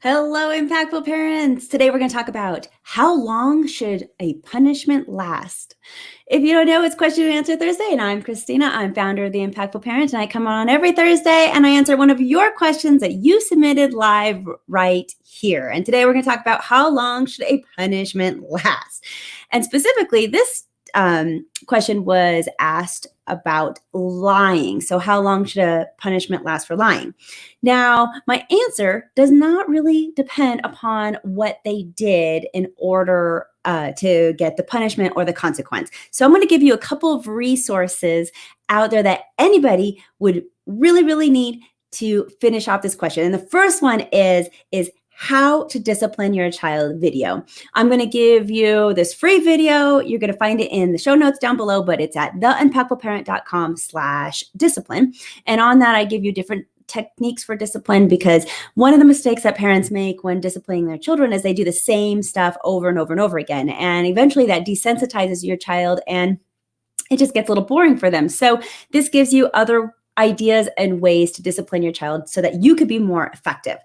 Hello, impactful parents. Today we're going to talk about how long should a punishment last? If you don't know, it's Question and Answer Thursday, and I'm Christina. I'm founder of The Impactful Parent, and I come on every Thursday and I answer one of your questions that you submitted live right here. And today we're going to talk about how long should a punishment last? And specifically, this question was asked about lying. So how long should a punishment last for lying? Now, my answer does not really depend upon what they did in order to get the punishment or the consequence. So I'm going to give you a couple of resources out there that anybody would really need to finish off this question. And the first one is how to discipline your child video. I'm going to give you this free video. You're going to find it in the show notes down below, but it's at theimpactfulparent.com/discipline. And on that, I give you different techniques for discipline, because one of the mistakes that parents make when disciplining their children is they do the same stuff over and over and over again. And eventually that desensitizes your child and it just gets a little boring for them. So this gives you other ideas and ways to discipline your child so that you could be more effective.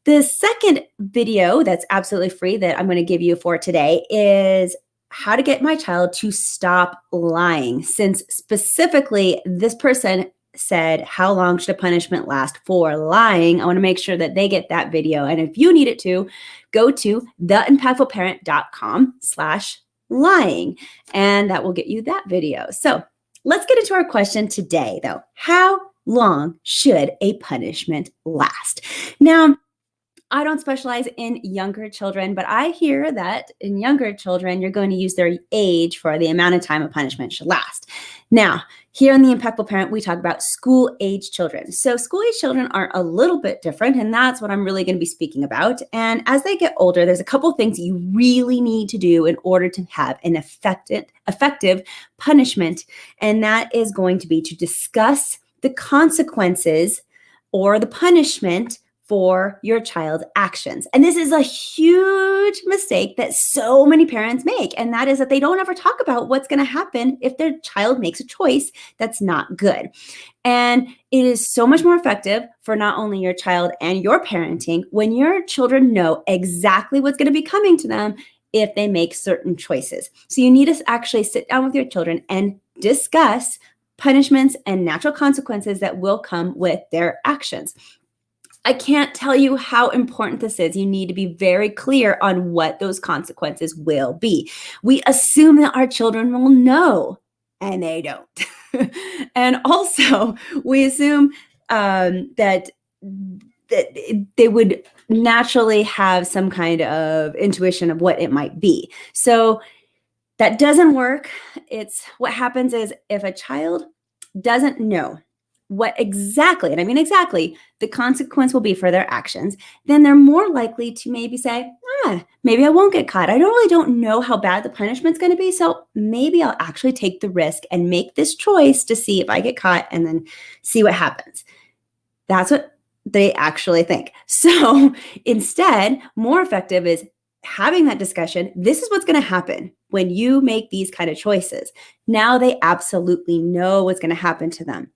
The second video that's absolutely free that I'm going to give you for today is how to get my child to stop lying. Since specifically this person said, how long should a punishment last for lying? I want to make sure that they get that video. And if you need it to, go to theimpactfulparent.com/lying, and that will get you that video. So let's get into our question today, though. How long should a punishment last? Now, I don't specialize in younger children, but I hear that in younger children, you're going to use their age for the amount of time a punishment should last. Now, here in The Impactful Parent, we talk about school-age children. So school-age children are a little bit different, and that's what I'm really going to be speaking about. And as they get older, there's a couple of things you really need to do in order to have an effective punishment, and that is going to be to discuss the consequences or the punishment for your child's actions. And this is a huge mistake that so many parents make. And that is that they don't ever talk about what's going to happen if their child makes a choice that's not good. And it is so much more effective for not only your child and your parenting when your children know exactly what's going to be coming to them if they make certain choices. So you need to actually sit down with your children and discuss punishments and natural consequences that will come with their actions. I can't tell you how important this is. You need to be very clear on what those consequences will be. We assume that our children will know, and they don't. And also, we assume that they would naturally have some kind of intuition of what it might be. So that doesn't work. What happens is if a child doesn't know what exactly, and I mean exactly, the consequence will be for their actions, then they're more likely to maybe say, maybe I won't get caught. I don't know how bad the punishment's going to be, so maybe I'll actually take the risk and make this choice to see if I get caught and then see what happens. That's what they actually think. So instead, more effective is having that discussion. This is what's going to happen when you make these kind of choices. Now they absolutely know what's going to happen to them.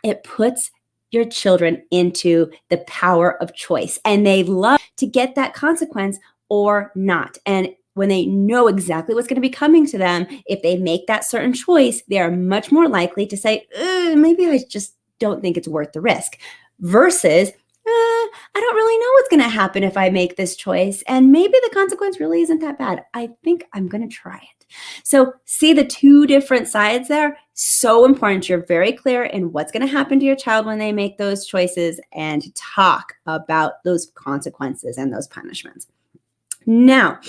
It puts your children into the power of choice, and they love to get that consequence or not. And when they know exactly what's going to be coming to them, if they make that certain choice, they are much more likely to say, maybe I just don't think it's worth the risk, versus, I don't really know what's going to happen if I make this choice, and maybe the consequence really isn't that bad. I think I'm going to try it. So see the two different sides there? So important. You're very clear in what's going to happen to your child when they make those choices, and talk about those consequences and those punishments. Now,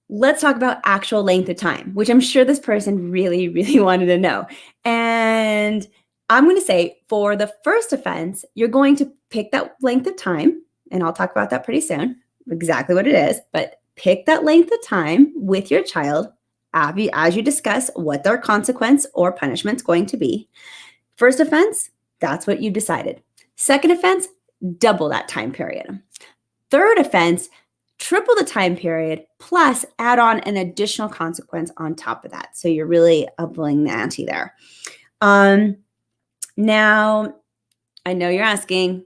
let's talk about actual length of time, which I'm sure this person really wanted to know. And I'm going to say for the first offense, you're going to pick that length of time, and I'll talk about that pretty soon, exactly what it is, but pick that length of time with your child as you discuss what their consequence or punishment is going to be. First offense, that's what you decided. Second offense, double that time period. Third offense, triple the time period, plus add on an additional consequence on top of that. So you're really upping the ante there. Now, I know you're asking,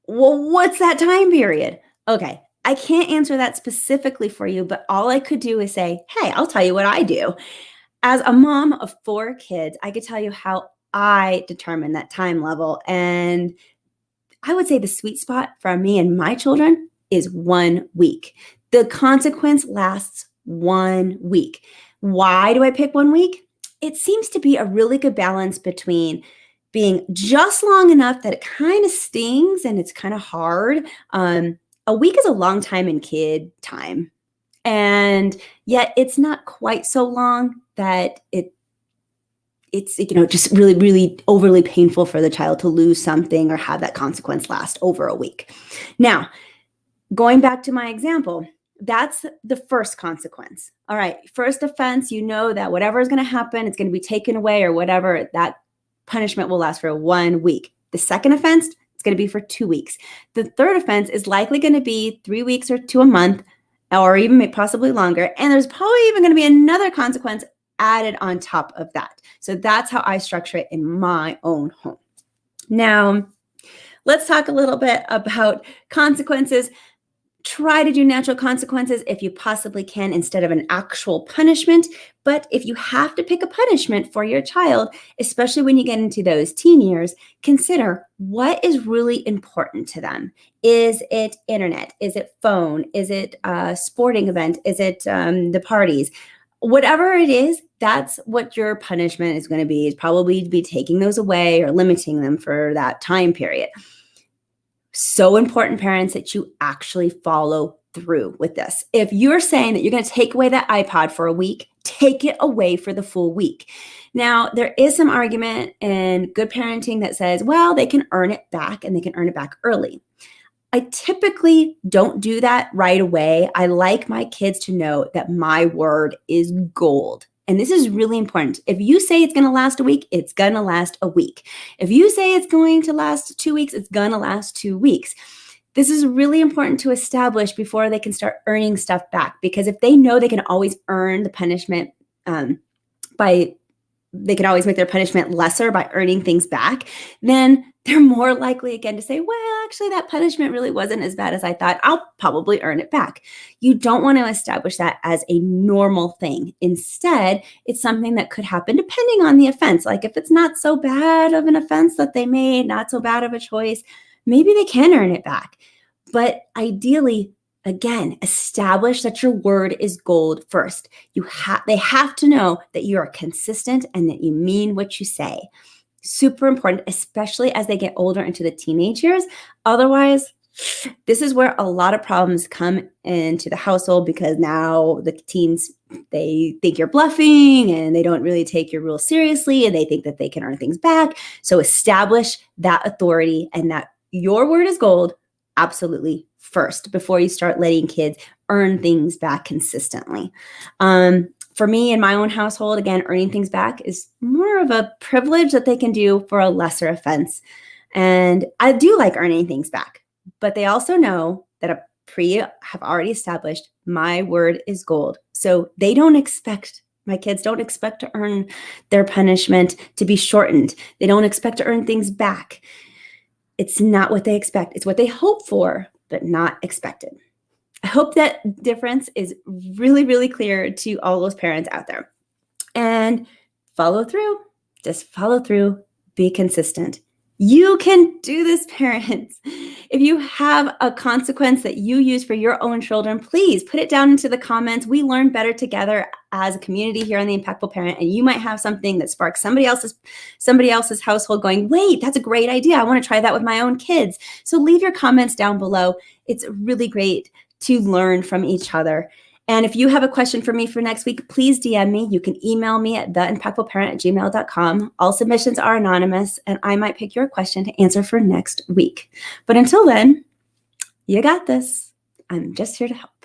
well, what's that time period? Okay, I can't answer that specifically for you, but all I could do is say, hey, I'll tell you what I do. As a mom of 4 kids, I could tell you how I determine that time level. And I would say the sweet spot for me and my children is 1 week. The consequence lasts 1 week. Why do I pick 1 week? It seems to be a really good balance between being just long enough that it kind of stings and it's kind of hard. A week is a long time in kid time. And yet it's not quite so long that it's just really, really overly painful for the child to lose something or have that consequence last over a week. Now, going back to my example, that's the first consequence. All right, first offense, you know that whatever is going to happen, it's going to be taken away or whatever, that punishment will last for 1 week. The second offense, it's going to be for 2 weeks. The third offense is likely going to be 3 weeks or to a month, or even possibly longer. And there's probably even going to be another consequence added on top of that. So that's how I structure it in my own home. Now, let's talk a little bit about consequences. Try to do natural consequences if you possibly can instead of an actual punishment. But if you have to pick a punishment for your child, especially when you get into those teen years, consider what is really important to them. Is it internet? Is it phone? Is it a sporting event? Is it the parties? Whatever it is, that's what your punishment is going to be. It's probably to be taking those away or limiting them for that time period. So important, parents, that you actually follow through with this. If you're saying that you're going to take away that iPod for a week, take it away for the full week. Now, there is some argument in good parenting that says, well, they can earn it back and they can earn it back early. I typically don't do that right away. I like my kids to know that my word is gold. And this is really important. If you say it's going to last a week, it's going to last a week. If you say it's going to last 2 weeks, it's going to last 2 weeks. This is really important to establish before they can start earning stuff back. Because if they know they can always earn the punishment they can always make their punishment lesser by earning things back, then they're more likely again to say, well, actually that punishment really wasn't as bad as I thought. I'll probably earn it back. You don't want to establish that as a normal thing. Instead, it's something that could happen depending on the offense. Like if it's not so bad of an offense that they made, not so bad of a choice, maybe they can earn it back. But ideally, again, establish that your word is gold first. They have to know that you are consistent and that you mean what you say. Super important, especially as they get older into the teenage years. Otherwise, this is where a lot of problems come into the household because now the teens, they think you're bluffing and they don't really take your rules seriously and they think that they can earn things back. So establish that authority and that your word is gold absolutely first before you start letting kids earn things back consistently. For me in my own household, again, earning things back is more of a privilege that they can do for a lesser offense. And I do like earning things back, but they also know that have already established my word is gold. So my kids don't expect to earn their punishment to be shortened. They don't expect to earn things back. It's not what they expect. It's what they hope for, but not expected. I hope that difference is really, really clear to all those parents out there. And follow through. Just follow through. Be consistent. You can do this, parents. If you have a consequence that you use for your own children, please put it down into the comments. We learn better together as a community here on The Impactful Parent, and you might have something that sparks somebody else's household going, wait, that's a great idea. I want to try that with my own kids. So leave your comments down below. It's really great to learn from each other. And if you have a question for me for next week, please DM me. You can email me at theimpactfulparent@gmail.com. All submissions are anonymous, and I might pick your question to answer for next week. But until then, you got this. I'm just here to help.